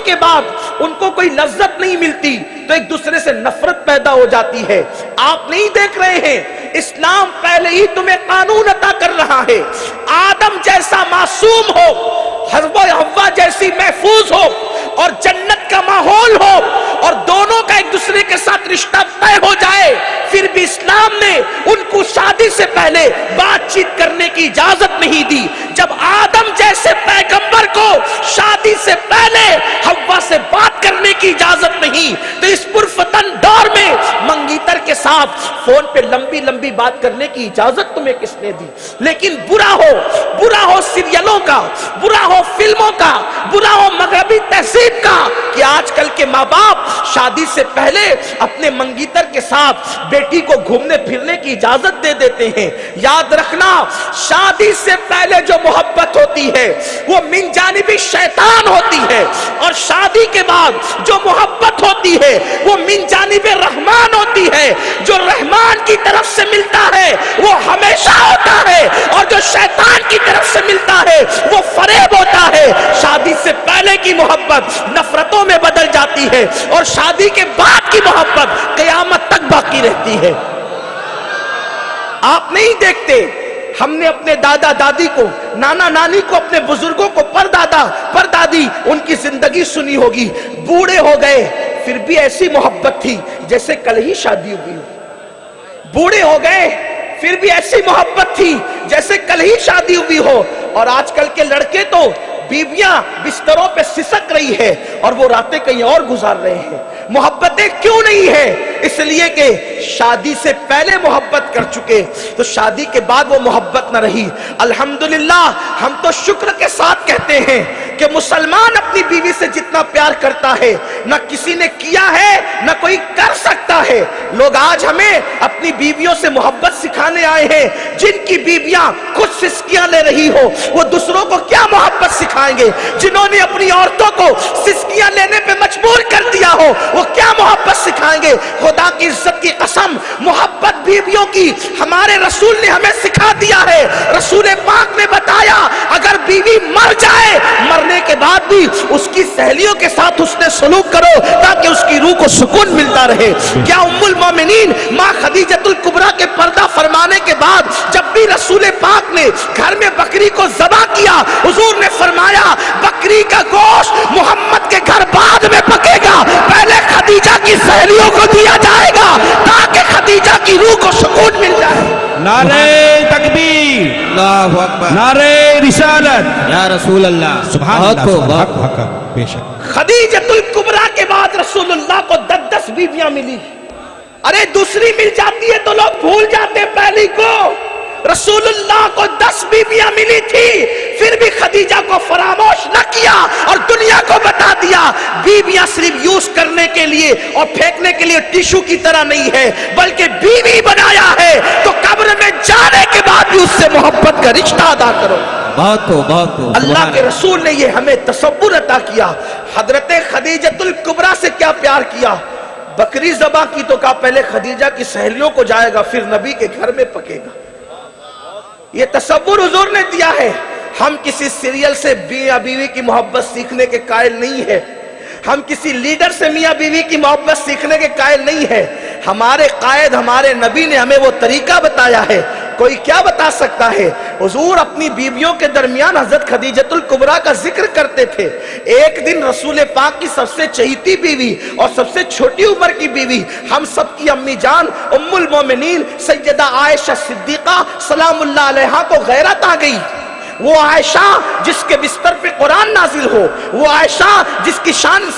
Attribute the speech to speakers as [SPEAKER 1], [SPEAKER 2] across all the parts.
[SPEAKER 1] کے بعد ان کو کوئی لذت نہیں ملتی تو ایک دوسرے سے نفرت پیدا ہو جاتی ہے. آپ نہیں دیکھ رہے ہیں اسلام پہلے ہی تمہیں قانون عطا کر رہا ہے. آدم جیسا معصوم ہو, حوا جیسی محفوظ ہو, اور جنت کا ماحول ہو, اور دونوں کا ایک دوسرے کے ساتھ رشتہ طے ہو جائے, پھر بھی اسلام نے ان کو شادی سے پہلے بات چیت کرنے کی اجازت نہیں دی. جب آدم جیسے پیغمبر کو شادی سے پہلے حوا سے بات کرنے کی اجازت نہیں, تو اس پرفتن دور میں منگیتر کے ساتھ فون پہ لمبی لمبی بات کرنے کی اجازت تمہیں کس نے دی؟ لیکن برا ہو سیریلوں کا, برا ہو فلموں کا, برا ہو مغربی تہذیب کا کہ آج کل کے ماں باپ شادی سے پہلے اپنے منگیتر کے ساتھ بیٹی کو گھومنے پھرنے کی اجازت دے دیتے ہیں. یاد رکھنا, شادی سے پہلے جو محبت ہوتی ہے وہ من جانب شیطان ہوتی ہے, اور شادی کے بعد جو محبت ہوتی ہے وہ من جانب رحمان ہوتی ہے. جو رحمان کی طرف سے ملتا ہے وہ ہمیشہ ہوتا ہے, اور جو شیطان کی طرف سے ملتا ہے وہ فریب ہوتا ہے. شادی سے پہلے کی محبت نفرتوں میں بدل جاتی ہے, اور شادی کے بعد کی محبت قیامت تک باقی رہتی ہے. آپ نہیں دیکھتے, ہم نے اپنے دادا دادی کو, نانا نانی کو, اپنے بزرگوں کو, پردادا پردادی, ان کی زندگی سنی ہوگی. بوڑھے ہو گئے پھر بھی ایسی محبت تھی جیسے کل ہی شادی ہوئی ہو. بوڑھے ہو گئے پھر بھی ایسی محبت تھی جیسے کل ہی شادی ہوئی ہو. اور آج کل کے لڑکے تو بیویاں بستروں پہ سسک رہی ہے اور وہ راتیں کہیں اور گزار رہے ہیں. محبتیں کیوں نہیں ہیں؟ اس لیے کہ شادی سے پہلے محبت کر چکے, تو شادی کے بعد وہ محبت نہ رہی. الحمدللہ ہم تو شکر کے ساتھ کہتے ہیں کہ مسلمان اپنی بیوی سے جتنا پیار کرتا ہے نہ کسی نے کیا ہے نہ کوئی کر سکتا ہے. لوگ آج ہمیں اپنی بیویوں سے محبت سکھانے آئے ہیں. جن کی بیویاں خود سسکیاں لے رہی ہو وہ دوسروں کو کیا محبت سکھائیں گے؟ جنہوں نے اپنی عورتوں کو سسکیاں لینے پہ مجبور کر دیا ہو وہ کیا محبت سکھائیں گے؟ خدا کی عزت کی قسم, محبت بیویوں کی ہمارے رسول نے ہمیں سکھا دیا ہے. رسول پاک نے بتایا اگر بیوی مر جائے, مرنے کے بعد بھی اس کی سہیلیوں کے ساتھ حسن سلوک کرو تاکہ اس کی روح کو سکون ملتا رہے. کیا ام المومنین ماں خدیجۃ الکبریٰ کے پردہ فرمانے کے بعد جب بھی رسول پاک نے گھر میں بکری کو ذبح کیا, حضور نے فرمایا بکری کا گوشت محمد کے گھر بعد میں پکے گا, پہلے خدیجہ کی سہیلیوں کو دیا جائے گا تاکہ خدیجہ کی روح کو سکون مل جائے.
[SPEAKER 2] نعرہ تکبیر,
[SPEAKER 3] اللہ اکبر,
[SPEAKER 2] نعرہ رسالت,
[SPEAKER 3] یا رسول اللہ,
[SPEAKER 2] سبحان اللہ, حق حق بے شک.
[SPEAKER 1] خدیجۃ الکبریٰ کے بعد رسول اللہ کو 10 بیویاں ملی. ارے دوسری مل جاتی ہے تو لوگ بھول جاتے پہلی کو. رسول اللہ کو 10 بیویاں ملی تھی, پھر بھی خدیجہ کو فراموش نہ کیا اور دنیا کو بتا دیا بیویاں صرف یوز کرنے کے لیے اور پھینکنے کے لیے ٹیشو کی طرح نہیں ہے, بلکہ بیوی بنایا ہے تو قبر میں جانے کے بعد بھی اس سے محبت کا رشتہ ادا کرو.
[SPEAKER 3] بہت کو
[SPEAKER 1] اللہ کے رسول نے یہ ہمیں تصور عطا کیا. حضرت خدیجۃ الکبریٰ سے کیا پیار کیا, بکری ذبح کی تو کہا پہلے خدیجہ کی سہیلیوں کو جائے گا پھر نبی کے گھر میں پکے گا. یہ تصور حضور نے دیا ہے. ہم کسی سیریل سے میاں بیوی کی محبت سیکھنے کے قائل نہیں ہے, ہم کسی لیڈر سے میاں بیوی کی محبت سیکھنے کے قائل نہیں ہے. ہمارے قائد ہمارے نبی نے ہمیں وہ طریقہ بتایا ہے. کوئی کیا بتا سکتا ہے؟ حضور اپنی بیویوں کے درمیان حضرت خدیجۃ الکبریٰ کا ذکر کرتے تھے. ایک دن رسول پاک کی سب سے چہیتی بیوی اور سب سے چھوٹی عمر کی بیوی, ہم سب کی امی جان ام المومنین سیدہ عائشہ صدیقہ سلام اللہ علیہا کو غیرت آ گئی. وہ عائشہ جس کے بستر پہ قرآن نازل ہو, وہ عائشہ جس کی شان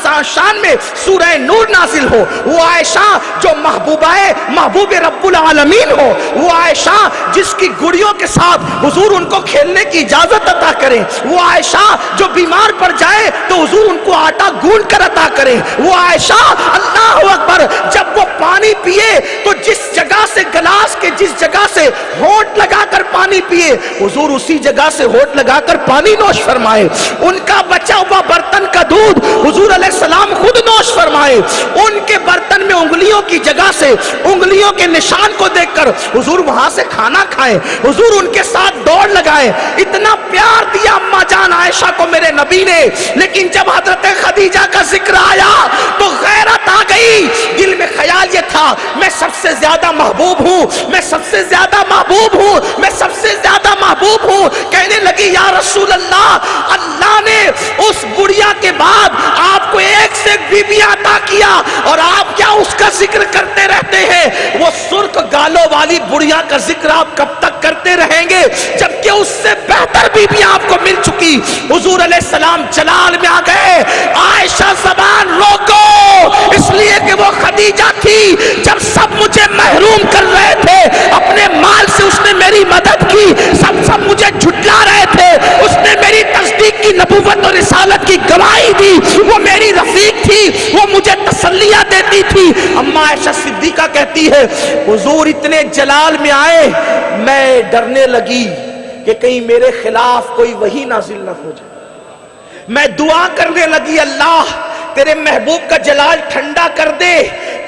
[SPEAKER 1] میں سورہ نور نازل ہو, وہ عائشہ جو محبوب رب العالمین ہو, وہ عائشہ جس کی گڑیوں کے ساتھ حضور ان کو کھیلنے کی اجازت عطا کریں, وہ عائشہ جو بیمار پڑ جائے تو حضور ان کو آٹا گوندھ کر عطا کریں, وہ عائشہ اللہ اکبر جب وہ پانی پیے تو جس جگہ سے گلاس کے جس جگہ سے ہونٹ لگا کر پانی پیے حضور اسی جگہ سے ہونٹ لگا کر پانی نوش فرمائے. ان کا بچا ہوا برتن کا دودھ حضور علیہ السلام خود نوش فرمائے. ان کے برتن میں انگلیوں کی جگہ سے انگلیوں کے نشان کو دیکھ کر حضور وہاں سے کھانا کھائیں, حضور ان کے ساتھ دوڑ لگائیں. اتنا پیار دیا اماں جان عائشہ کو میرے نبی نے. لیکن جب حضرت خدیجہ کا महबूब हूँ, मैं सबसे ज्यादा महबूब हूँ, मैं सबसे ज्यादा महबूब हूँ। कहने लगी या रसूल अल्लाह, अल्लाह ने उस बुढ़िया के बाद आपको एक से एक बीबियां अता किया और आप क्या उसका जिक्र करते रहते हैं? वो सुर्ख गालों वाली बुढ़िया का जिक्र आप कब तक करते रहेंगे, जबकि उससे बेहतर बीबियां आपको मिल चुकी। हुजूर अलैहिस्सलाम जलाल में आ गए, आयशा ज़बान रोको, इसलिए कि वो खदीजा थी। जब सब मुझे महरूम कर रहे थे अपने माल से, उसने मेरी मदद की। सब मुझे झुठला रहे थे, उसने मेरी तस्दीक की, नबूवत और रिसालत की गवाही दी। वो मेरी रफीक थी, वो मुझे तसल्लियां देती थी। अम्मा आयशा सिद्दीका कहती है, हुजूर इतने जलाल में आए, मैं डरने लगी कि कहीं मेरे खिलाफ कोई वही नाजिल ना हो जाए। मैं दुआ करने लगी, अल्लाह तेरे महबूब का जलाल ठंडा कर दे,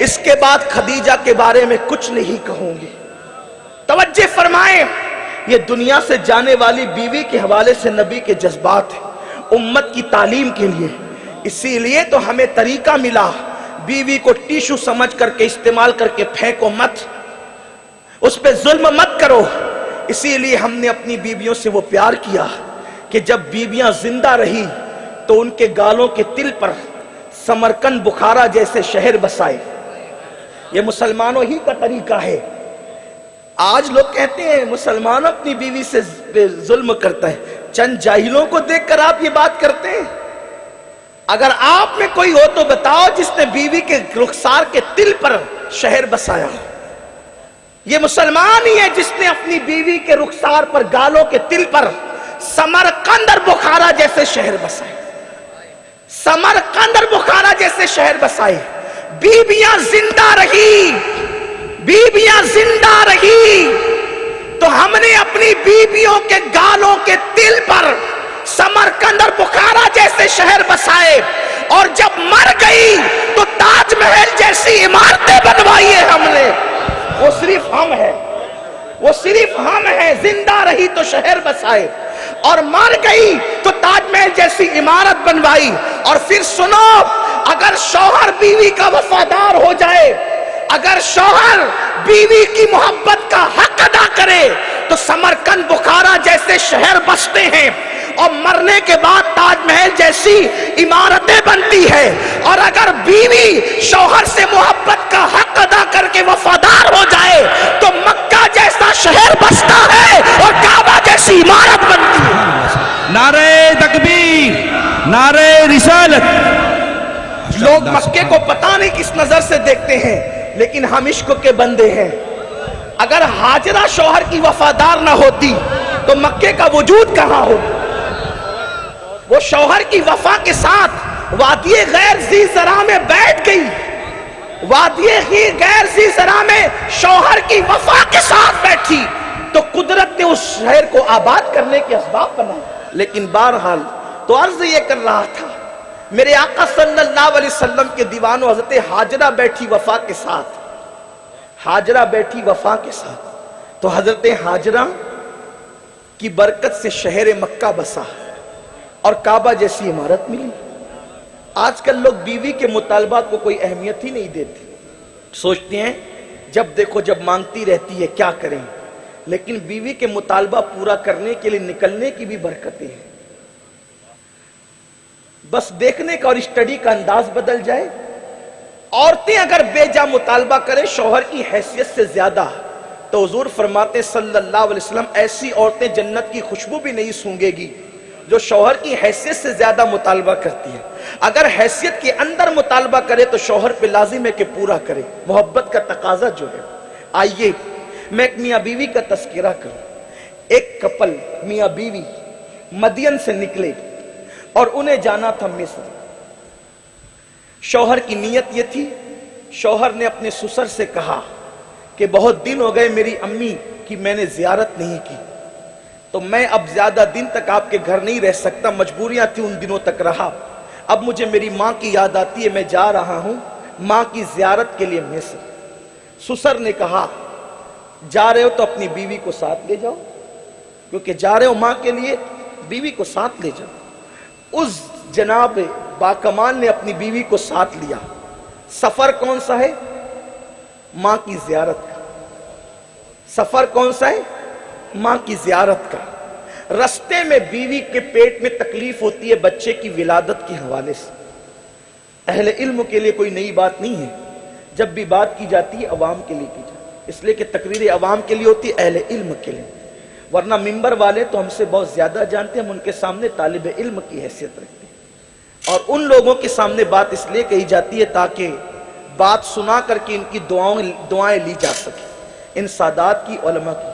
[SPEAKER 1] इसके बाद खदीजा के बारे में कुछ नहीं कहूंगी। तवज्जो फरमाएं, ये दुनिया से जाने वाली बीवी के हवाले से नबी के जज्बात है उम्मत की तालीम के लिए। इसीलिए तो हमें तरीका मिला, बीवी को टिश्यू समझ करके इस्तेमाल करके फेंको मत, उस पे जुल्म मत करो। इसीलिए हमने अपनी बीवियों से वो प्यार किया कि जब बीवियां जिंदा रही तो उनके गालों के तिल पर समरकंद बुखारा जैसे शहर बसाए। ये मुसलमानों ही का तरीका है। आज लोग कहते हैं मुसलमान अपनी बीवी से जुल्म करता है, चंद जाहिलों को देखकर आप ये बात करते हैं। अगर आप में कोई हो तो बताओ जिसने बीवी के रुखसार के तिल पर शहर बसाया हो। ये मुसलमान ही है जिसने अपनी बीवी के रुखसार पर, गालों के तिल पर समरकंद और बुखारा जैसे शहर बसाए, समरकंद और बुखारा जैसे शहर बसाए। बीबियां जिंदा रही, बीबियां जिंदा रही तो हमने अपनी बीबियों के गालों के तिल पर समरकंद और बुखारा जैसे शहर बसाए, और जब मर गई तो ताजमहल जैसी इमारतें बनवाई है हमने। वो सिर्फ हम है, वो सिर्फ हम है। जिंदा रही तो शहर बसाए और मर गई तो ताजमहल जैसी इमारत बनवाई। और फिर सुनो, अगर शौहर बीवी का वफादार हो जाए, अगर शौहर बीवी की मोहब्बत का हक अदा करे तो समरकंद बुखारा जैसे शहर बसते हैं और मरने के बाद ताजमहल जैसी इमारतें बनती है। और अगर बीवी शौहर से मोहब्बत का हक अदा करके वफादार हो जाए तो मक्का जैसा शहर बसता है और काबा जैसी इमारत बनती है।
[SPEAKER 2] नारे तकबीर, नारे रिसालत।
[SPEAKER 1] लोग मक्के को पता नहीं किस नजर से देखते हैं, लेकिन हम इश्क के बंदे हैं। अगर हाजरा शौहर की वफादार ना होती तो मक्के का वजूद कहां होता? वो शौहर की वफा के साथ वादिये गैर ज़ी ज़रा में बैठ गई, वादिये ही गैर ज़ी ज़रा में शौहर की वफा के साथ बैठी तो कुदरत ने उस शहर को आबाद करने के असबाब बनाए। लेकिन बहरहाल तो अर्ज ये कर रहा था, मेरे आका सल्लल्लाहु अलैहि वसल्लम के दीवानो हज़रत हाजरा बैठी वफा के साथ, हाजरा बैठी वफा के साथ, तो हज़रत हाजरा की बरकत से शहर मक्का बसा और काबा जैसी इमारत मिली। आजकल लोग बीवी के मुतालबात को कोई अहमियत ही नहीं देते, सोचते हैं जब देखो जब मांगती रहती है क्या करें। लेकिन बीवी के मुतालबा पूरा करने के लिए निकलने की भी बरकतें हैं। बस देखने का और स्टडी का अंदाज बदल जाए। औरतें अगर बेजा मुतालबा करें शौहर की हैसियत से ज्यादा, तो हुजूर फरमाते सल्लल्लाहु अलैहि वसल्लम ऐसी औरतें जन्नत की खुशबू भी नहीं सूंघेगी जो शौहर की हैसियत से ज्यादा मुतालबा करती है। अगर हैसियत के अंदर मुतालबा करे तो शौहर पे लाजिम है कि पूरा करे, मोहब्बत का तकाजा जो है। आइए मैं एक मियाँ बीवी का तस्करा करूं। एक कपल मियाँ बीवी मदियन से निकले और उन्हें जाना था मिस्र। शौहर की नीयत ये थी, शौहर ने अपने ससुर से कहा कि बहुत दिन हो गए मेरी अम्मी की मैंने जियारत नहीं की, तो मैं अब ज्यादा दिन तक आपके घर नहीं रह सकता, मजबूरियां थी उन दिनों तक रहा, अब मुझे मेरी माँ की याद आती है, मैं जा रहा हूं माँ की जियारत के लिए मिस्र। ससुर ने कहा जा रहे हो तो अपनी बीवी को साथ ले जाओ, क्योंकि जा रहे हो माँ के लिए, बीवी को साथ ले जाओ। उस जनाब बाकमाल ने अपनी बीवी को साथ लिया। सफर कौन सा है? माँ की जियारत का। सफर कौन सा है? माँ की जियारत का। रस्ते में बीवी के पेट में तकलीफ होती है बच्चे की विलादत के हवाले से। अहले इल्म के लिए कोई नई बात नहीं है, जब भी बात की जाती है अवाम के लिए की जाती है, इसलिए कि तकरीर अवाम के लिए होती है, अहले इल्म के लिए। वरना मिंबर वाले तो हमसे बहुत ज्यादा जानते हैं, हम उनके सामने तालिब इल्म की हैसियत रखते हैं। और उन लोगों के सामने बात इसलिए कही जाती है ताकि बात सुना करके इनकी दुआएं ली जा सके। इन सादात की, उलमा की।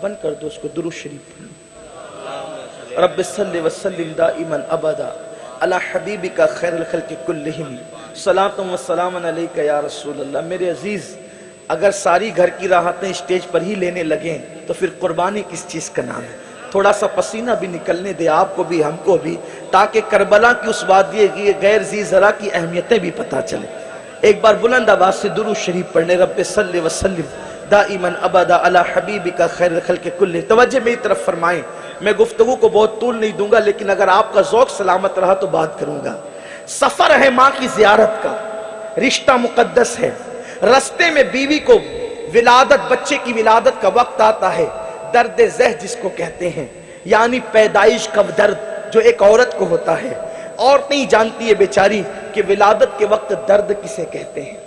[SPEAKER 1] बंद कर दो उसको, दुरूद शरीफ पढ़ लो। रब्बि सल्लि व सल्लिम दाइमन अबदा अला हबीबिका खैरुल खल्क़ि कुल्लिहिम सलातुम व सलामुन अलैका या रसूल अल्लाह। मेरे अजीज, अगर सारी घर की राहतें स्टेज पर ही लेने लगें तो फिर कुर्बानी किस चीज का नाम है? थोड़ा सा पसीना भी निकलने दे, आपको भी हमको भी, ताकि करबला की उस वादिये की गैर जी जरा की अहमियतें भी पता चले। एक बार बुलंद आवाज से दुरूद शरीफ पढ़ने, रब्बि सल्लि व सल्लिम दाइमन अबदा अला हबीबिका खैरुल खल्क़ि कुल्लिहिम। तवज्जो मेरी तरफ फरमाएं, मैं गुफ्तगू को बहुत तूल नहीं दूंगा, लेकिन अगर आपका ज़ौक़ सलामत रहा तो बात करूंगा। सफर है माँ की जियारत का, रिश्ता मुकद्दस है। रस्ते में बीवी को विलादत, बच्चे की विलादत का वक्त आता है, दर्द ज़ह जिसको कहते हैं, यानी पैदाइश का दर्द जो एक औरत को होता है। औरत नहीं जानती है बेचारी कि विलादत के वक्त दर्द किसे कहते हैं,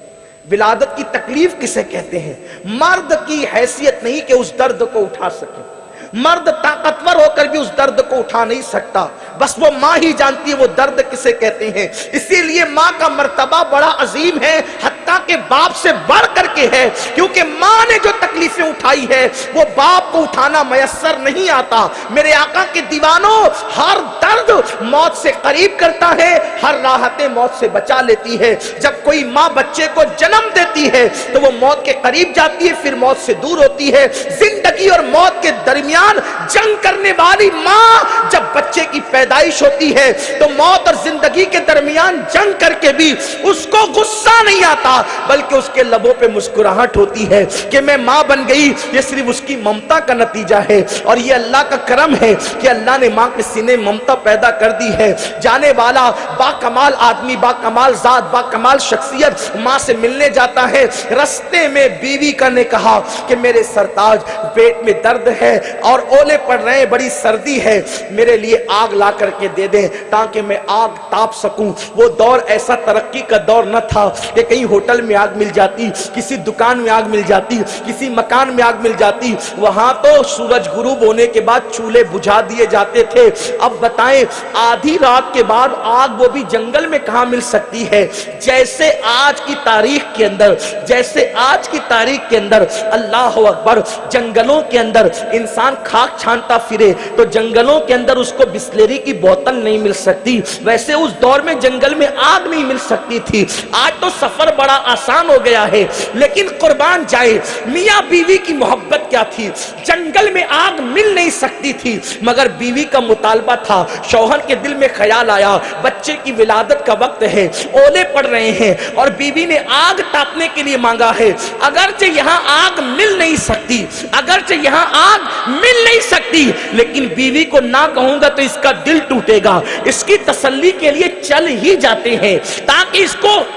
[SPEAKER 1] विलादत की तकलीफ किसे कहते हैं। मर्द की हैसियत नहीं कि उस दर्द को उठा सके, मर्द ताकतवर होकर भी उस दर्द को उठा नहीं सकता, बस वो माँ ही जानती है वो दर्द किसे कहते हैं। इसीलिए माँ का मर्तबा बड़ा अजीम है, हत्ता के बाप से बढ़ करके है, क्योंकि माँ ने जो तकलीफें उठाई है वो बाप को उठाना मयस्सर नहीं आता। मेरे आका के दीवानों, हर दर्द मौत से करीब करता है, हर राहतें मौत से बचा लेती है। जब कोई माँ बच्चे को जन्म देती है तो वो मौत के करीब जाती है, फिर मौत से दूर होती है। जिंदगी और मौत के दरमियान जंग करने वाली माँ जब बच्चे की पैदाइश होती है तो मौत और जिंदगी के दरमियान जंग करके भी उसको गुस्सा नहीं आता, बल्कि उसके लबों पे मुस्कुराहट होती है कि मैं माँ बन गई। ये सिर्फ उसकी ममता का नतीजा है, और ये अल्लाह का करम है कि अल्लाह ने माँ के सीने ममता पैदा कर दी है। जाने वाला बाकमाल आदमी, बाकमाल जात, बाकमाल शख्सियत माँ से मिलने जाता है। रस्ते में बीवी का ने कहा कि मेरे सरताज, पेट में दर्द है और ओले पड़ रहे हैं, बड़ी सर्दी है, मेरे लिए आग ला करके दे दे ताकि मैं आग ताप सकूं। वो दौर ऐसा तरक्की का दौर न था कि कहीं होटल में आग मिल जाती, किसी दुकान में आग मिल जाती, किसी मकान में आग मिल जाती। वहां तो सूरज गुरूब होने के बाद चूल्हे बुझा दिए जाते थे। अब बताएं, आधी रात के बाद आग वो भी जंगल में कहां मिल सकती है? जैसे आज की तारीख के अंदर, जैसे आज की तारीख के अंदर अल्लाह अकबर, जंगलों के अंदर इंसान खाक छानता फिरे तो जंगलों के अंदर उसको बिस्लेरी की बोतल नहीं मिल सकती, वैसे उस दौर में जंगल में आग नहीं मिल सकती थी। आज तो सफर बड़ा आसान हो गया है, लेकिन कुर्बान जाए, मियां बीवी की मोहब्बत क्या थी। जंगल में आग मिल नहीं सकती थी, मगर बीवी का मुतालबा था। शौहर के दिल में ख्याल आया, बच्चे की विलादत का वक्त है, ओले पड़ रहे हैं, और बीवी ने आग तापने के लिए मांगा है। अगरचे यहां आग मिल नहीं सकती, अगरचे यहां आग मिल नहीं सकती, लेकिन बीवी को ना कहूंगा तो इसका दिल टूटेगा। इसकी तसल्ली के लिए चल ही जाते हैं ताकि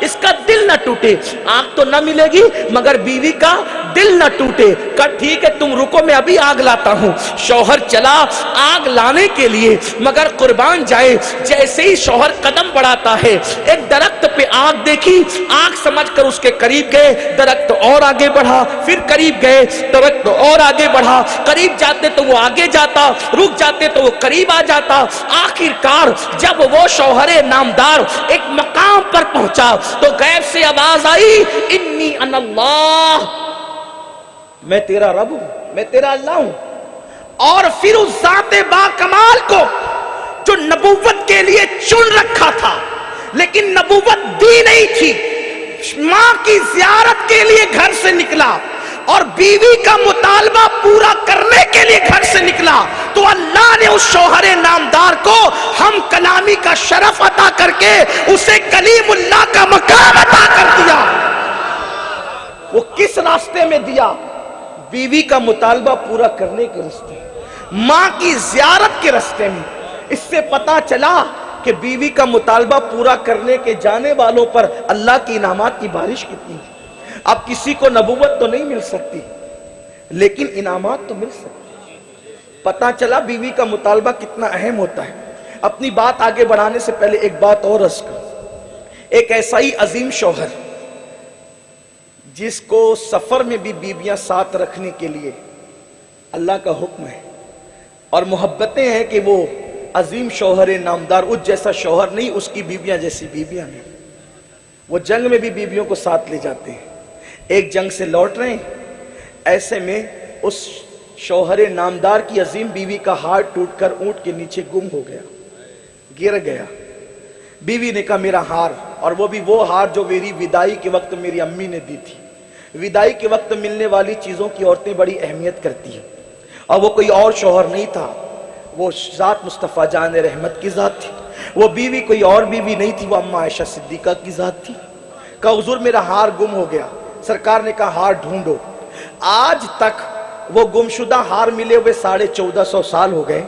[SPEAKER 1] इसका दिल ना टूटे। आग तो ना मिलेगी मगर बीवी का दिल ना टूटे। कहा ठीक है तुम रुको, मैं अभी आग लाता हूं। शौहर चला आग लाने के लिए, मगर कुर्बान जाए, जैसे ही शौहर कदम बढ़ाता है, एक दरख्त पे आग देखी, आग समझकर उसके करीब गए, दरख्त और आगे बढ़ा, फिर करीब गए, दरख्त और आगे बढ़ा, करीब जाते तो वो आगे जाता, रुक जाते तो वो करीब आ जाता। आखिरकार जब वो शौहरे नामदार एक मकाम पर पहुंचा तो गैब से आवाज आई, इन्नी अनल्लाह, मैं तेरा रब हूं, मैं तेरा अल्लाह हूं। और फिर उस ज़ाते बाकमाल को जो नबूवत के लिए चुन रखा था लेकिन नबूवत दी नहीं थी, मां की जियारत के लिए घर से निकला और बीवी का मुतालबा पूरा करने के लिए घर से निकला, तो अल्लाह ने उस शौहरे नामदार को हम कलामी का शरफ अता करके उसे कलीमुल्लाह का मकाम अता कर दिया। वो किस रास्ते में दिया? बीवी का मुतालबा पूरा करने के रास्ते, मां की जियारत के रास्ते में। इससे पता चला कि बीवी का मुतालबा पूरा करने के जाने वालों पर अल्लाह की इनामात की बारिश कितनी है। अब किसी को नबूवत तो नहीं मिल सकती, لیکن انعامات تو مل سکتے. پتا چلا بیوی کا مطالبہ کتنا اہم ہوتا ہے. اپنی بات آگے بڑھانے سے پہلے ایک بات اور عرض کروں. ایک ایسا ہی عظیم شوہر جس کو سفر میں بھی بیویاں ساتھ رکھنے کے لیے اللہ کا حکم ہے اور محبتیں ہیں کہ وہ عظیم شوہر نامدار اس جیسا شوہر نہیں، اس کی بیویاں جیسی بیویاں نہیں. وہ جنگ میں بھی بیویوں کو ساتھ لے جاتے ہیں. ایک جنگ سے لوٹ رہے ہیں، ایسے میں اس شوہر نامدار کی عظیم بیوی کا ہار ٹوٹ کر اونٹ کے نیچے گم ہو گیا، گر گیا. بیوی نے کہا میرا ہار، اور وہ بھی وہ ہار جو میری وداعی کے وقت میری امی نے دی تھی. وداعی کے وقت ملنے والی چیزوں کی عورتیں بڑی اہمیت کرتی ہیں، اور وہ کوئی اور شوہر نہیں تھا، وہ ذات مصطفیٰ جان رحمت کی ذات تھی. وہ بیوی کوئی اور بیوی نہیں تھی، وہ اماں عائشہ صدیقہ کی ذات تھی. کہا حضور میرا ہار گم ہو گیا. سرکار نے کہا ہار ڈھونڈو. آج تک وہ گمشدہ ہار ملے ہوئے 1450 سال ہو گئے،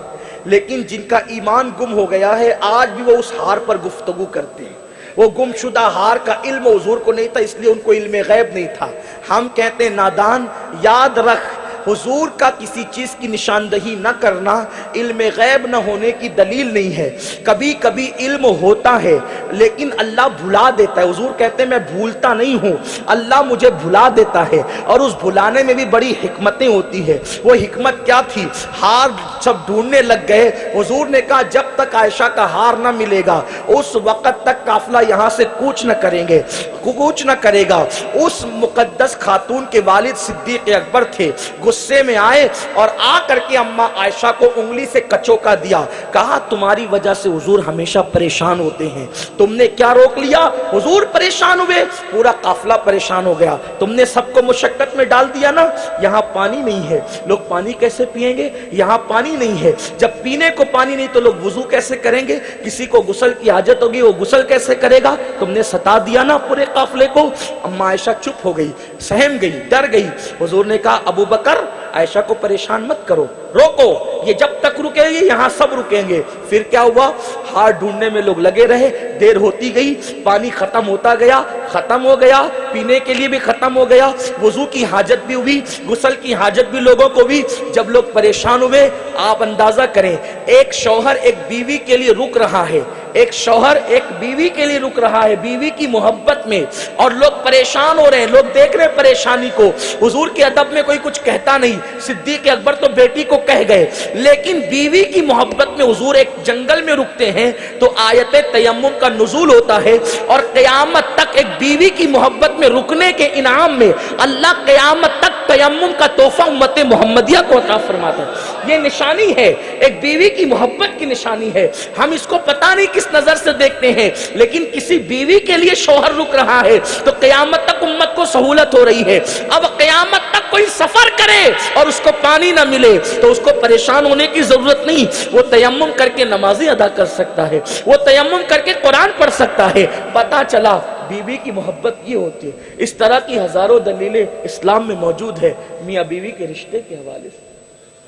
[SPEAKER 1] لیکن جن کا ایمان گم ہو گیا ہے آج بھی وہ اس ہار پر گفتگو کرتے ہیں. وہ گمشدہ ہار کا علم حضور کو نہیں تھا، اس لیے ان کو علم غیب نہیں تھا. ہم کہتے ہیں نادان. یاد رکھ، حضور کا کسی چیز کی نشاندہی نہ کرنا علم غیب نہ ہونے کی دلیل نہیں ہے. کبھی کبھی علم ہوتا ہے لیکن اللہ بھلا دیتا ہے. حضور کہتے ہیں میں بھولتا نہیں ہوں، اللہ مجھے بھلا دیتا ہے، اور اس بھلانے میں بھی بڑی حکمتیں ہوتی ہے. وہ حکمت کیا تھی؟ ہار سب ڈھونڈنے لگ گئے. حضور نے کہا جب تک عائشہ کا ہار نہ ملے گا اس وقت تک قافلہ یہاں سے کوچ نہ کریں گے، کوچ نہ کرے گا. اس مقدس خاتون کے والد صدیق اکبر تھے، غصے میں آئے اور آ کر کے اماں عائشہ کو انگلی سے کچوکا دیا. کہا تمہاری وجہ سے حضور ہمیشہ پریشان ہوتے ہیں، تم نے کیا روک لیا؟ حضور پریشان ہوئے، پورا قافلہ پریشان ہو گیا. تم نے سب کو مشقت میں ڈال دیا نا. یہاں پانی نہیں ہے، لوگ پانی کیسے پئیں گے؟ یہاں پانی نہیں ہے. جب پینے کو پانی نہیں تو لوگ وضو کیسے کریں گے؟ کسی کو غسل کی حاجت ہوگی وہ غسل کیسے کرے گا؟ تم نے ستا دیا نا پورے قافلے کو. اماں عائشہ چپ ہو گئی، سہم گئی، ڈر گئی. حضور نے کہا ابو بکر عائشہ کو پریشان مت کرو، روکو، یہ جب تک رکے گی یہاں سب رکیں گے. پھر کیا ہوا؟ ہار ڈھونڈنے میں لوگ لگے رہے. دیر ہوتی گئی، پانی ختم ہوتا گیا، ختم ہو گیا، پینے کے لیے بھی ختم ہو گیا، وضو کی حاجت بھی ہوئی، غسل کی حاجت بھی لوگوں کو بھی. جب لوگ پریشان ہوئے، آپ اندازہ کریں ایک شوہر ایک بیوی کے لیے رک رہا ہے، ایک شوہر ایک بیوی کے لیے رک رہا ہے بیوی کی محبت میں، اور لوگ پریشان ہو رہے ہیں، لوگ دیکھ رہے ہیں پریشانی کو. حضور کے ادب میں کوئی کچھ کہتا نہیں. صدیق اکبر تو بیٹی کو کہہ گئے، لیکن بیوی کی محبت میں حضور ایک جنگل میں رکتے ہیں تو آیت تیمم کا نزول ہوتا ہے، اور قیامت تک ایک بیوی کی محبت میں رکنے کے انعام میں اللہ قیامت تک تیمم کا تحفہ امت محمدیہ کو عطا فرماتا ہے. یہ نشانی ہے، ایک بیوی کی محبت کی نشانی ہے. ہم اس کو پتہ نہیں کس نظر سے دیکھتے ہیں، لیکن کسی بیوی کے لیے شوہر رک رہا ہے تو قیامت تک امت کو سہولت ہو رہی ہے. اب قیامت تک کوئی سفر کرے اور اس کو پانی نہ ملے تو اس کو پریشان ہونے کی ضرورت نہیں. وہ تیمم کر کے نمازیں ادا کر سکتا ہے، وہ تیمم کر کے قرآن پڑھ سکتا ہے. پتہ چلا بیوی کی محبت یہ ہوتی ہے. اس طرح کی ہزاروں دلیلیں اسلام میں موجود ہے میاں بیوی کے رشتے کے حوالے سے.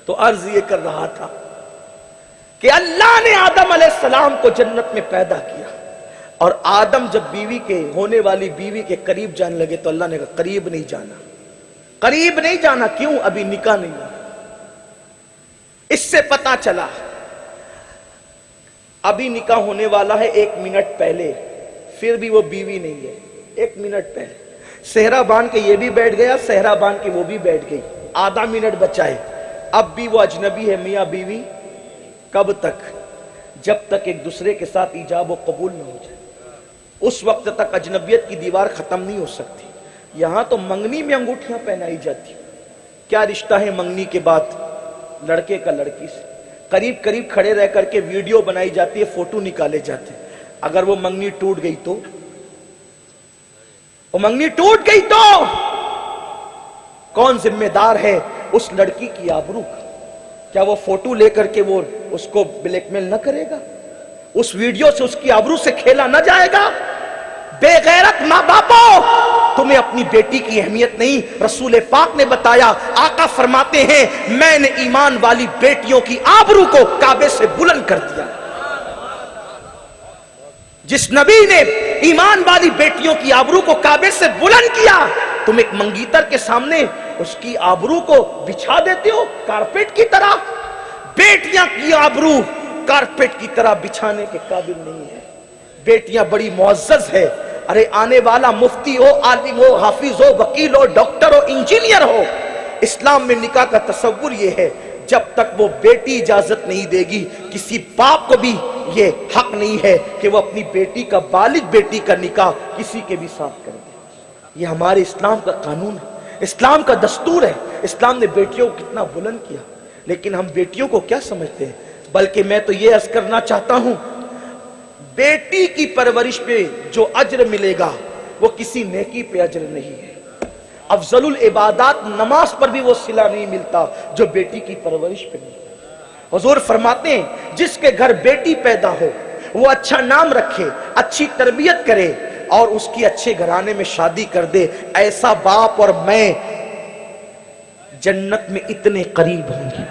[SPEAKER 1] تو عرض یہ کر رہا تھا کہ اللہ نے آدم علیہ السلام کو جنت میں پیدا کیا، اور آدم جب بیوی کے ہونے والی بیوی کے قریب جانے لگے تو اللہ نے کہا قریب نہیں جانا، قریب نہیں جانا. کیوں؟ ابھی نکاح نہیں ہوا. اس سے پتا چلا ابھی نکاح ہونے والا ہے 1 منٹ پہلے، پھر بھی وہ بیوی نہیں ہے. 1 منٹ پہلے صحرا باندھ کے یہ بھی بیٹھ گیا، صحرا باندھ کے وہ بھی بیٹھ گئی. آدھا منٹ بچا ہے، اب بھی وہ اجنبی ہے میاں بیوی. کب تک؟ جب تک ایک دوسرے کے ساتھ ایجاب و قبول نہ ہو جائے، اس وقت تک اجنبیت کی دیوار ختم نہیں ہو سکتی. یہاں تو منگنی میں انگوٹھیاں پہنائی جاتی. کیا رشتہ ہے منگنی کے بعد؟ لڑکے کا لڑکی سے قریب قریب کھڑے رہ کر کے ویڈیو بنائی جاتی ہے، فوٹو نکالے جاتے ہیں. اگر وہ منگنی ٹوٹ گئی تو، وہ منگنی ٹوٹ گئی تو کون ذمہ دار ہے؟ اس لڑکی کی آبرو کا. کیا وہ فوٹو لے کر کے وہ اس کو بلیک میل نہ کرے گا؟ اس ویڈیو سے اس کی آبرو سے کھیلا نہ جائے گا؟ بے غیرت ماں باپو، تمہیں اپنی بیٹی کی اہمیت نہیں. رسول پاک نے بتایا، آقا فرماتے ہیں میں نے ایمان والی بیٹیوں کی آبرو کو کعبے سے بلند کر دیا. جس نبی نے ایمان والی بیٹیوں کی آبرو کو کعبے سے بلند کیا، तुम एक मंगीतर के सामने उसकी आबरू को बिछा देते हो कारपेट की तरह। बेटियां की आबरू कारपेट की तरह बिछाने के काबिल नहीं है। बेटियां बड़ी मुअज़्ज़ज़ है। अरे आने वाला मुफ्ती हो, आलिम हो, हाफिज हो, वकील हो, डॉक्टर हो, इंजीनियर हो, इस्लाम में निकाह का तसव्वुर ये है, जब तक वो बेटी इजाजत नहीं देगी, किसी बाप को भी ये हक नहीं है कि वो अपनी बेटी का, बालिग बेटी का निकाह किसी के भी साथ कर दे। ये हमारे इस्लाम का कानून है, इस्लाम का दस्तूर है। इस्लाम ने बेटियों को कितना बुलंद किया, लेकिन हम बेटियों को क्या समझते हैं? बल्कि मैं तो ये अर्ज करना चाहता हूं, बेटी की परवरिश पे जो अज्र मिलेगा वो किसी नेकी पे अज्र नहीं है। अफजलुल इबादात नमाज पर भी वो सिला नहीं मिलता जो बेटी की परवरिश पे नहीं। हुजूर फरमाते हैं जिसके घर बेटी पैदा हो वो अच्छा नाम रखे, अच्छी तरबियत करे और उसकी अच्छे घराने में शादी कर दे, ऐसा बाप और मैं जन्नत में इतने करीब होंगे।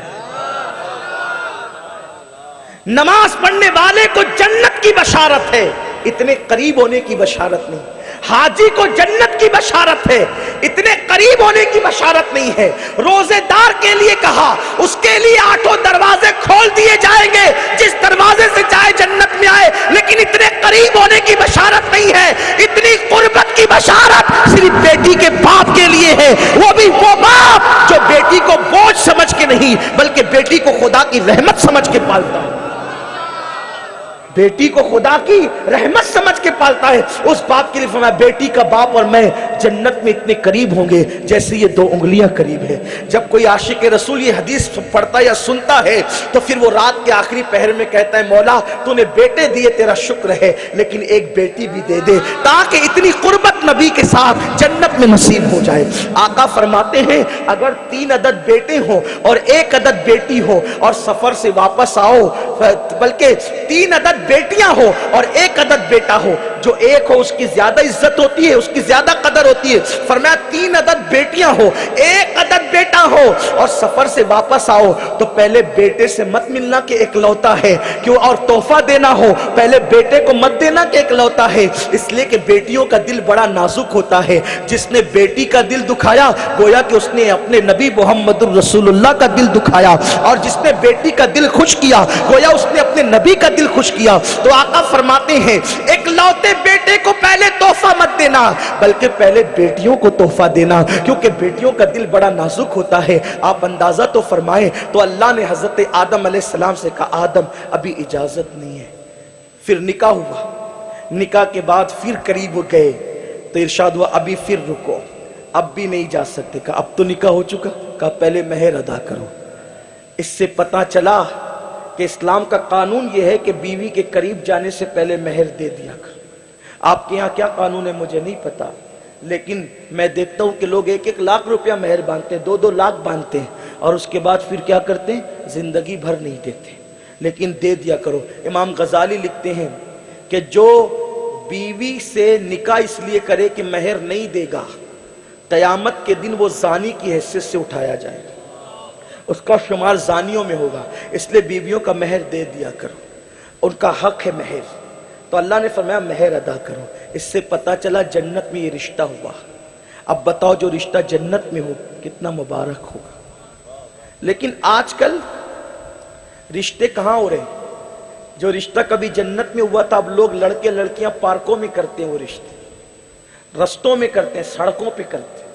[SPEAKER 1] नमाज पढ़ने वाले को जन्नत की बशारत है, इतने करीब होने की बशारत नहीं। हाजी को जन्नत की बशारत है, इतने करीब होने की बशारत नहीं है। रोजेदार के लिए कहा, उसके लिए 8 दरवाजे खोल दिए जाएंगे, जिस दरवाजे से चाहे जन्नत में आए, लेकिन इतने करीब होने की बशारत नहीं है। इतनी कुर्बत की बशारत सिर्फ बेटी के बाप के लिए है, वो भी वो बाप जो बेटी को बोझ समझ के नहीं बल्कि बेटी को खुदा की रहमत समझ के पालता है। बेटी को खुदा की रहमत समझ के पालता है, उस बाप के लिए फरमाया बेटी का बाप और मैं जन्नत में इतने करीब होंगे जैसे ये 2 उंगलियां करीब है। जब कोई आशिक रसूल ये हदीस पढ़ता या सुनता है तो फिर वो रात के आखिरी पहर में कहता है मौला तूने बेटे दिए तेरा शुक्र है, लेकिन एक बेटी भी दे दे ताकि इतनी कुर्बत नबी के साथ जन्नत में नसीब हो जाए। आका फरमाते हैं अगर 3 अदद बेटे हो और 1 अदद बेटी हो और सफर से वापस आओ, बल्कि 3 अदद बेटियां हो और 1 अदद बेटा हो, जो एक हो उसकी ज्यादा इज्जत होती है, उसकी ज्यादा कदर होती है। फरमाया 3 अदद बेटियां हो, 1 अदद बेटा हो और सफर से वापस आओ तो पहले बेटे से मत मिलना कि एकलौता है, क्यों, और तोहफा देना हो पहले बेटे को मत देना कि एकलौता है, इसलिए कि बेटियों का दिल बड़ा नाजुक होता है। जिसने बेटी का दिल दुखाया गोया कि उसने अपने नबी मोहम्मद रसूलुल्लाह का दिल दुखाया, और जिसने बेटी का दिल खुश किया गोया उसने अपने नबी का दिल खुश किया। तो आका फरमाते हैं एकलौते बेटे को पहले तोहफा मत देना बल्कि पहले बेटियों को तोहफा देना, क्योंकि बेटियों का दिल बड़ा नाजुक होता है। आप अंदाजा तो फरमाएं, तो अल्लाह ने हजरत आदम अलैहिस्सलाम से कहा आदम अभी इजाजत नहीं है। फिर निकाह हुआ, निकाह के बाद फिर करीब हो गए तो इरशाद हुआ अभी फिर रुको, अब भी नहीं जा सकते। कहा अब तो निकाह हो चुका, कहा पहले मेहर अदा करो। इससे पता चला कि इस्लाम का कानून यह है कि बीवी के करीब जाने से पहले मेहर दे दिया कर। आपके यहाँ क्या कानून है मुझे नहीं पता, लेकिन मैं देखता हूँ कि लोग 1-1 लाख रुपया मेहर बांधते हैं, 2-2 लाख बांधते हैं और उसके बाद फिर क्या करते हैं, जिंदगी भर नहीं देते। लेकिन दे दिया करो। इमाम गजाली लिखते हैं कि जो बीवी से निकाह इसलिए करे कि मेहर नहीं देगा, कयामत के दिन वो जानी की हैसियत से उठाया जाएगा, उसका शुमार जानियों में होगा। इसलिए बीवियों का मेहर दे दिया करो, उनका हक है मेहर। तो अल्लाह ने फरमाया मेहर अदा करो। इससे पता चला जन्नत में ये रिश्ता हुआ। अब बताओ जो रिश्ता जन्नत में हो कितना मुबारक होगा। लेकिन आजकल रिश्ते कहाँ हो रहे? जो रिश्ता कभी जन्नत में हुआ था अब लोग लड़के लड़कियां पार्कों में करते हैं, वो रिश्ते रस्तों में करते हैं, सड़कों पे करते हैं।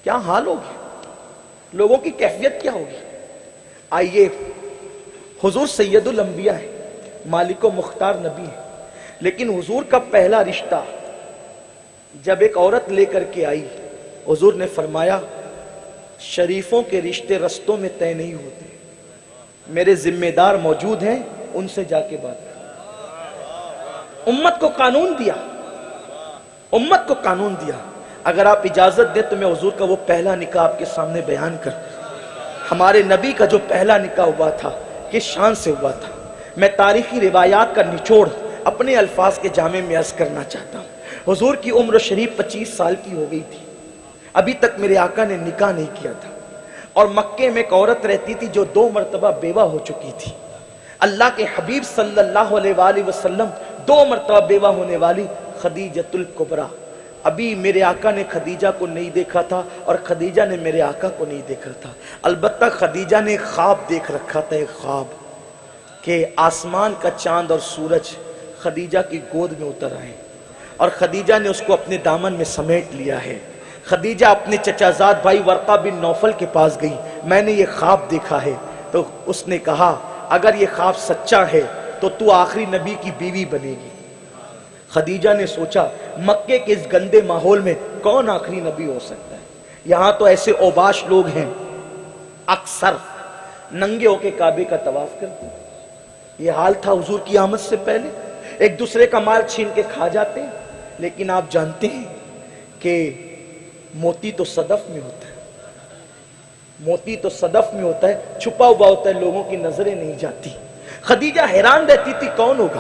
[SPEAKER 1] क्या हाल होगी, लोगों की कैफियत क्या होगी। आइए, हुजूर सैयदुल अंबिया है, मालिको मुख्तार नबी है, लेकिन हुजूर का पहला रिश्ता जब एक औरत लेकर के आई, हुजूर ने फरमाया शरीफों के रिश्ते रस्तों में तय नहीं होते, मेरे जिम्मेदार मौजूद हैं, उनसे जाके बात कर। उम्मत को कानून दिया, उम्मत को कानून दिया। अगर आप इजाजत दें तो मैं हुजूर का वो पहला निकाह आपके सामने बयान कर। हमारे नबी का जो पहला निकाह हुआ था किस शान से हुआ था, मैं तारीखी रिवायात का निचोड़ अपने अल्फाज के जामे में अर्ज करना चाहता हूँ। हुजूर की उम्र शरीफ 25 साल की हो गई थी, अभी तक मेरे आका ने निकाह नहीं किया था, और मक्के में एक औरत रहती थी जो 2 मरतबा बेवा हो चुकी थी। अल्लाह के हबीब सल्लल्लाहु अलैहि वसल्लम 2 मरतबा बेवा होने वाली खदीजतुल कुबरा ابھی میرے آقا نے خدیجہ کو نہیں دیکھا تھا اور خدیجہ نے میرے آقا کو نہیں دیکھا تھا، البتہ خدیجہ نے خواب دیکھ رکھا تھا، ایک خواب کہ آسمان کا چاند اور سورج خدیجہ کی گود میں اتر آئے اور خدیجہ نے اس کو اپنے دامن میں سمیٹ لیا ہے۔ خدیجہ اپنے چچا زاد بھائی ورقہ بن نوفل کے پاس گئی، میں نے یہ خواب دیکھا ہے، تو اس نے کہا اگر یہ خواب سچا ہے تو آخری نبی کی بیوی بنے گی۔ خدیجہ نے سوچا مکے کے اس گندے ماحول میں کون آخری نبی ہو سکتا ہے، یہاں تو ایسے اوباش لوگ ہیں اکثر ننگے ہو کے کعبے کا طواف کرتے ہیں۔ یہ حال تھا حضور کی آمد سے پہلے، ایک دوسرے کا مال چھین کے کھا جاتے ہیں، لیکن آپ جانتے ہیں کہ موتی تو صدف میں ہوتا ہے، موتی تو صدف میں ہوتا ہے، چھپا ہوا ہوتا ہے، لوگوں کی نظریں نہیں جاتی۔ خدیجہ حیران رہتی تھی کون ہوگا،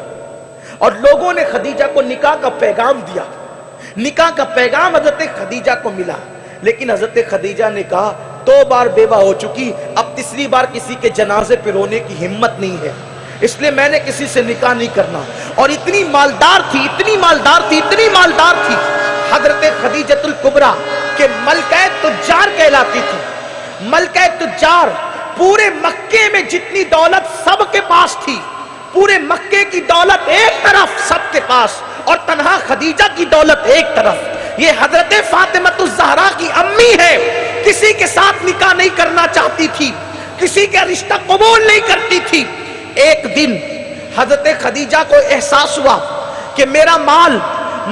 [SPEAKER 1] اور لوگوں نے خدیجہ کو نکاح کا پیغام دیا، نکاح کا پیغام حضرت خدیجہ کو ملا، لیکن حضرت خدیجہ نے کہا 2 بار بیوہ ہو چکی، اب تیسری بار کسی کے جنازے پہ رونے کی ہمت نہیں ہے، اس لیے میں نے کسی سے نکاح نہیں کرنا۔ اور اتنی مالدار تھی، اتنی مالدار تھی، اتنی مالدار تھی حضرت خدیجۃ الکبریٰ کہ ملکہ تجار کہلاتی تھی۔ ملکہ تجار، پورے مکے میں جتنی دولت سب کے پاس تھی، پورے مکے کی دولت ایک طرف سب کے پاس، اور تنہا خدیجہ کی دولت ایک طرف۔ یہ حضرت فاطمہ الزہرا کی امی ہے، کسی کے ساتھ نکاح نہیں کرنا چاہتی تھی، کسی کا رشتہ قبول نہیں کرتی تھی۔ ایک دن حضرت خدیجہ کو احساس ہوا کہ میرا مال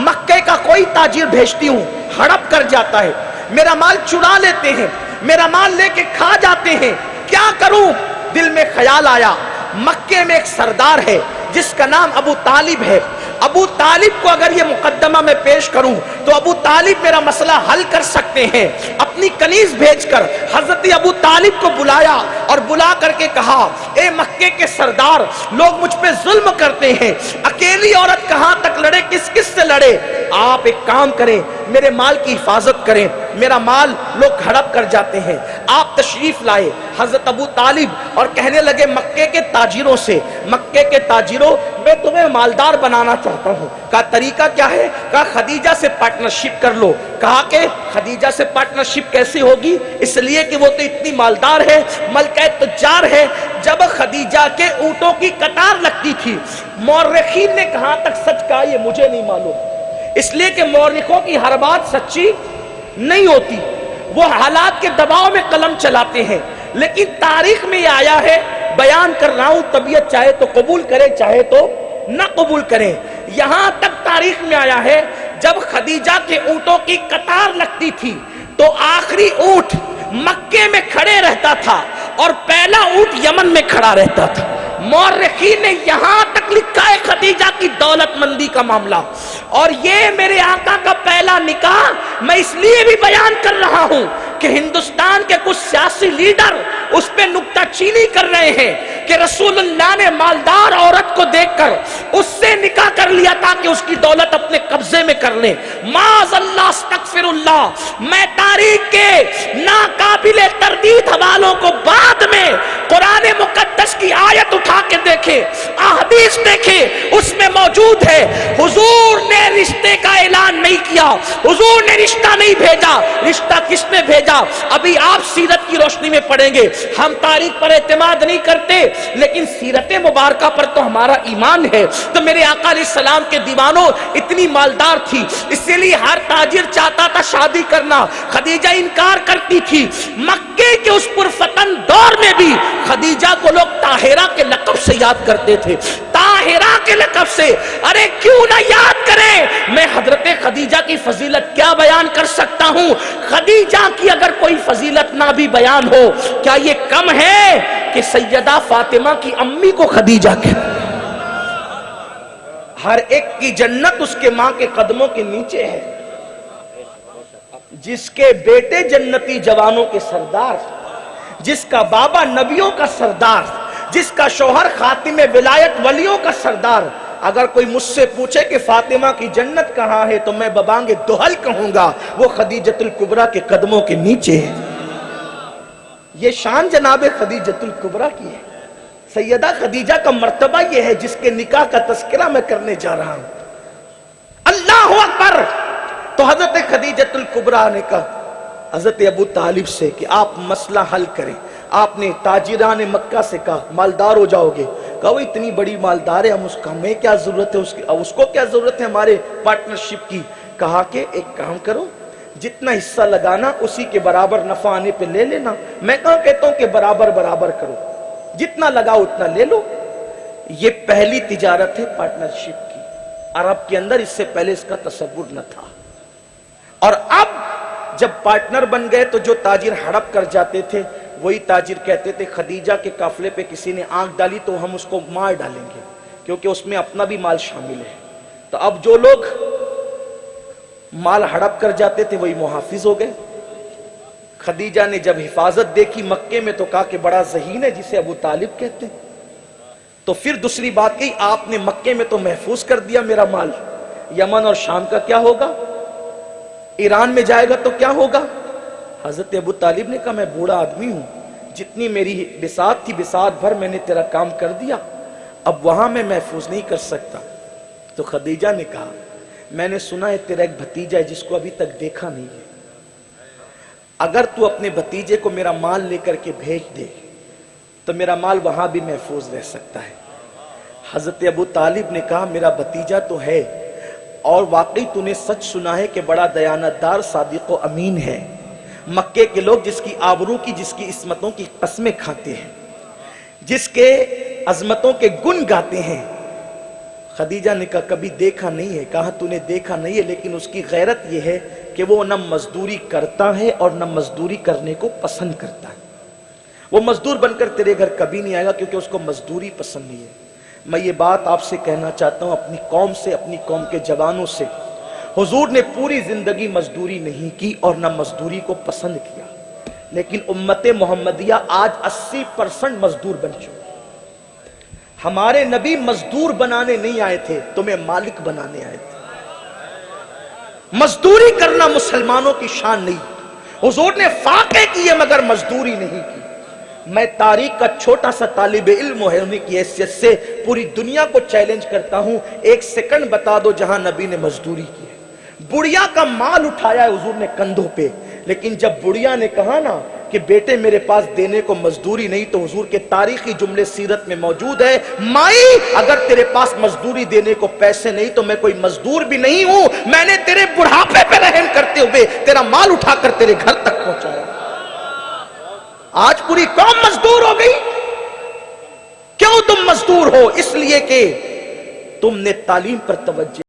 [SPEAKER 1] مکے کا کوئی تاجر بھیجتی ہوں ہڑپ کر جاتا ہے، میرا مال چرا لیتے ہیں، میرا مال لے کے کھا جاتے ہیں، کیا کروں؟ دل میں خیال آیا مکے میں ایک سردار ہے جس کا نام ابو طالب ہے، ابو طالب کو اگر یہ مقدمہ میں پیش کروں تو ابو طالب میرا مسئلہ حل کر سکتے ہیں۔ اپنی کنیز بھیج کر حضرت ابو طالب کو بلایا اور بلا کر کے کہا اے مکے کے سردار، لوگ مجھ پہ ظلم کرتے ہیں، اکیلی عورت کہاں تک لڑے، کس کس سے لڑے، آپ ایک کام کریں، میرے مال کی حفاظت کریں، میرا مال لوگ ہڑپ کر جاتے ہیں۔ آپ تشریف لائے حضرت ابو طالب اور کہنے لگے مکے کے تاجروں سے، مکے کے تاجروں میں تمہیں مالدار بنانا چاہتا ہوں۔ کہا طریقہ کیا ہے؟ کہا خدیجہ سے پارٹنرشپ کر لو۔ کہا کہ خدیجہ سے پارٹنرشپ کیسے ہوگی؟ اس لیے کہ وہ تو اتنی مالدار ہے، ملکہ تجار ہے۔ جب خدیجہ کے اونٹوں کی قطار لگتی تھی، مورخین نے کہاں تک سچ کہا یہ مجھے نہیں معلوم، اس لیے کہ مورخوں کی ہر بات سچی نہیں ہوتی، وہ حالات کے دباؤ میں قلم چلاتے ہیں، لیکن تاریخ میں یہ آیا ہے، بیان کر رہا ہوں، طبیعت چاہے تو قبول کرے چاہے تو نہ قبول کرے۔ یہاں تک تاریخ میں آیا ہے جب خدیجہ کے اونٹوں کی قطار لگتی تھی تو آخری اونٹ مکے میں کھڑے رہتا تھا اور پہلا اونٹ یمن میں کھڑا رہتا تھا۔ مورخین نے یہاں تک لکھا ہے خدیجہ کی دولت مندی کا معاملہ، اور یہ میرے آقا کا پہلا نکاح میں اس لیے بھی بیان کر رہا ہوں کہ ہندوستان کے کچھ سیاسی لیڈر اس پہ نکتہ چینی کر رہے ہیں کہ رسول اللہ نے مالدار عورت کو دیکھ کر اس سے نکاح کر لیا تاکہ اس کی دولت اپنے قبضے میں کر لیں۔ معاذ اللہ، استغفر اللہ۔ میں تاریخ کے ناقابل تردید حوالوں کو بعد میں قرآن مقدس کی آیت اٹھا کے دیکھے، احادیث دیکھے، اس میں موجود ہے حضور نے رشتے کا اعلان نہیں کیا، حضور نے رشتہ نہیں بھیجا۔ رشتہ کس نے بھیجا؟ ابھی آپ سیرت کی روشنی میں پڑھیں گے۔ ہم تاریخ پر اعتماد نہیں کرتے، لیکن سیرت مبارکہ پر تو ہمارا ایمان ہے۔ تو میرے آقا علیہ السلام کے دیوانوں، اتنی مالدار تھی، اسی لیے ہر تاجر چاہتا تھا شادی کرنا، خدیجہ انکار کرتی تھی۔ مکے کے اس پرفتن دور میں بھی خدیجہ کو لوگ طاہرہ کے لقب سے یاد کرتے تھے، طاہرہ کے لقب سے۔ ارے کیوں نہ یاد کریں؟ میں حضرت خدیجہ کی فضیلت کیا بیان کر سکتا ہوں؟ خدیجہ کی اگر کوئی فضیلت نہ بھی بیان ہو، کیا یہ کم ہے کہ سیدہ فاطمہ کی امی کو خدیجہ کہتے؟ ہر ایک کی جنت اس کے ماں کے قدموں کے نیچے ہے۔ جس کے بیٹے جنتی جوانوں کے سردار، جس کا بابا نبیوں کا سردار، جس کا شوہر خاتم ولایت ولیوں کا سردار، اگر کوئی مجھ سے پوچھے کہ فاطمہ کی جنت کہاں ہے تو میں ببانگ دہل کہوں گا وہ خدیجۃ الکبریٰ کے قدموں کے نیچے ہے۔ یہ شان جناب خدیجۃ الکبریٰ کی ہے۔ سیدہ خدیجہ کا مرتبہ یہ ہے جس کے نکاح کا تذکرہ میں کرنے جا رہا ہوں۔ اللہ اکبر! तो हजरत खदीजतुल कुबरा ने कहा हजरत अबू तालिब से कि आप मसला हल करें। आपने ताजिरान मक्का से कहा मालदार हो जाओगे, कहा वो इतनी बड़ी मालदार है, हम उसका हमें क्या जरूरत है, उसको क्या जरूरत है हमारे पार्टनरशिप की। कहा कि एक काम करो, जितना हिस्सा लगाना उसी के बराबर नफा आने पे ले लेना। मैं कहां कहता हूं कि बराबर बराबर करो, जितना लगाओ उतना ले लो। ये पहली तिजारत है पार्टनरशिप की, अरब के अंदर इससे पहले इसका तसव्वुर न था। और अब जब पार्टनर बन गए तो जो ताजिर हड़प कर जाते थे वही ताजिर कहते थे खदीजा के काफले पे किसी ने आंख डाली तो हम उसको मार डालेंगे, क्योंकि उसमें अपना भी माल शामिल है। तो अब जो लोग माल हड़प कर जाते थे वही मुहाफिज हो गए। खदीजा ने जब हिफाजत देखी मक्के में तो कहा कि बड़ा ज़हीन है जिसे अबू तालिब कहते हैं। तो फिर दूसरी बात कही, आपने मक्के में तो महफूज कर दिया मेरा माल, यमन और शाम का क्या होगा, ईरान में जाएगा तो क्या होगा। हजरत अबू तालिब ने कहा मैं बूढ़ा आदमी हूं, जितनी मेरी बिसात थी बिसात भर मैंने तेरा काम कर दिया, अब वहां मैं महफूज नहीं कर सकता। तो खदीजा ने कहा मैंने सुना है तेरा एक भतीजा है जिसको अभी तक देखा नहीं है, अगर तू अपने भतीजे को मेरा माल लेकर के भेज दे तो मेरा माल वहां भी महफूज रह सकता है। हजरत अबू तालिब ने कहा मेरा भतीजा तो है और वाकई तूने सच सुना है कि बड़ा दयानतदार सादिक व अमीन है। मक्के के लोग जिसकी आबरू की जिसकी इस्मतों की कसमें खाते हैं, जिसके अजमतों के गुण गाते हैं। खदीजा ने कहा कभी देखा नहीं है। कहा तूने देखा नहीं है, लेकिन उसकी गैरत यह है कि वो न मजदूरी करता है और न मजदूरी करने को पसंद करता है। वो मजदूर बनकर तेरे घर कभी नहीं आएगा क्योंकि उसको मजदूरी पसंद नहीं है। मैं ये बात आपसे कहना चाहता हूं अपनी कौम से, अपनी कौम के जवानों से, हुजूर ने पूरी जिंदगी मजदूरी नहीं की और न मजदूरी को पसंद किया, लेकिन उम्मत मोहम्मदिया आज 80% मजदूर बन चुकी। हमारे नबी मजदूर बनाने नहीं आए थे, तुम्हें मालिक बनाने आए थे। मजदूरी करना मुसलमानों की शान नहीं। हुजूर ने फाके किए मगर मजदूरी नहीं की। मैं तारीख का छोटा सा तालिब इल्म होने की हैसियत से पूरी दुनिया को चैलेंज करता हूं, एक सेकंड बता दो जहां नबी ने मजदूरी की है। बुढ़िया का माल उठाया है हुजूर ने कंधों पे, लेकिन जब बुढ़िया ने कहा ना कि बेटे मेरे पास देने को मजदूरी नहीं, तो हुजूर के तारीखी जुमले सीरत में मौजूद है, माई अगर तेरे पास मजदूरी देने को पैसे नहीं तो मैं कोई मजदूर भी नहीं हूं, मैंने तेरे बुढ़ापे पे रहम करते हुए तेरा माल उठाकर तेरे घर तक पहुंचाया। आज पूरी कौम मजदूर हो गई। क्यों तुम मजदूर हो? इसलिए कि तुमने तालीम पर तवज्जो